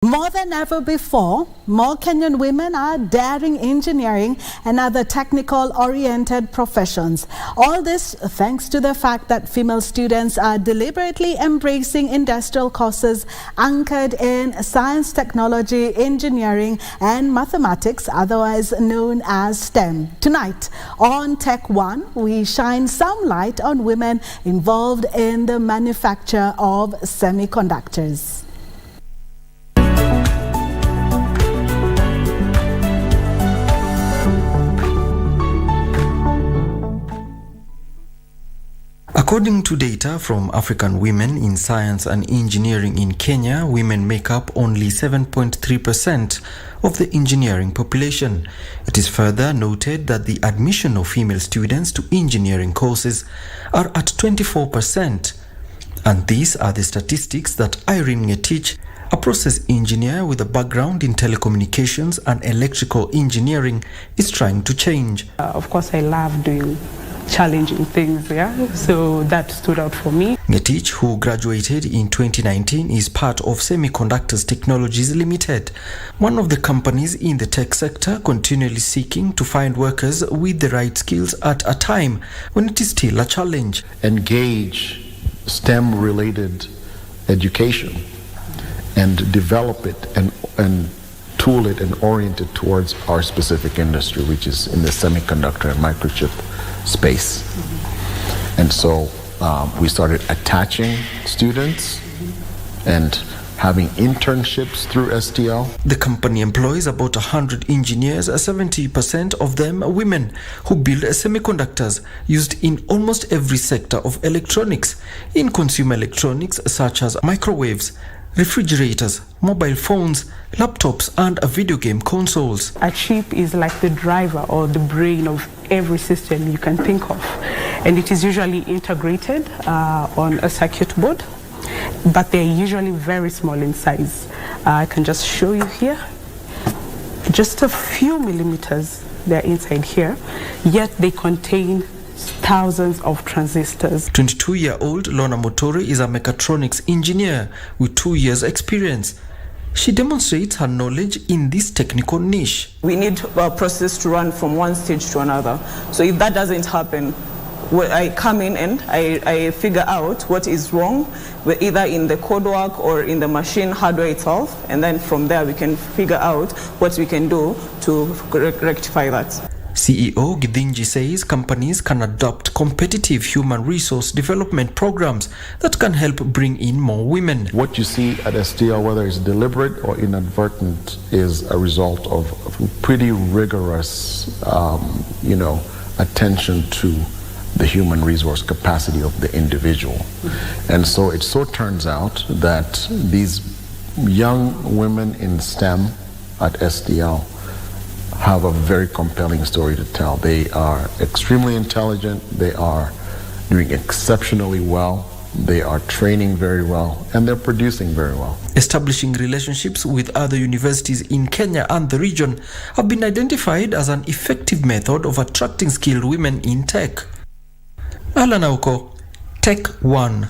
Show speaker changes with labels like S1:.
S1: More than ever before, more Kenyan women are daring engineering and other technical-oriented professions. All this thanks to the fact that female students are deliberately embracing industrial courses anchored in science, technology, engineering and mathematics, otherwise known as STEM. Tonight on Tech One, we shine some light on women involved in the manufacture of semiconductors.
S2: According to data from African women in science and engineering in Kenya, women make up only 7.3% of the engineering population. It is further noted that the admission of female students to engineering courses are at 24%. And these are the statistics that Irene Ngetich, a process engineer with a background in telecommunications and electrical engineering, is trying to change.
S3: Of course, I love doing challenging things, so that stood out for me.
S2: Ngetich, who graduated in 2019, is part of Semiconductors Technologies Limited, one of the companies in the tech sector continually seeking to find workers with the right skills at a time when it is still a challenge.
S4: Engage STEM-related education and develop it and tool it and orient it towards our specific industry, which is in the semiconductor and microchip space. And so we started attaching students and having internships through STL.
S2: The company employs about 100 engineers, 70% of them are women, who build semiconductors used in almost every sector of electronics, in consumer electronics such as microwaves, refrigerators, mobile phones, laptops and video game consoles.
S3: A chip is like the driver or the brain of every system you can think of, and it is usually integrated on a circuit board, but they're usually very small in size. I can just show you here, just a few millimeters they're inside here, yet they contain thousands of transistors.
S2: 22-year-old Lona Motori is a mechatronics engineer with 2 years experience. She demonstrates her knowledge in this technical niche.
S5: We need a process to run from one stage to another. So if that doesn't happen, I come in and I figure out what is wrong, either in the code work or in the machine hardware itself, and then from there we can figure out what we can do to rectify that.
S2: CEO Githinji says companies can adopt competitive human resource development programs that can help bring in more women.
S4: What you see at STL, whether it's deliberate or inadvertent, is a result of pretty rigorous, attention to the human resource capacity of the individual. And so it so turns out that these young women in STEM at STL have a very compelling story to tell. They are extremely intelligent, they are doing exceptionally well, they are training very well, and they're producing very well.
S2: Establishing relationships with other universities in Kenya and the region have been identified as an effective method of attracting skilled women in tech. Alan Auko, Tech One.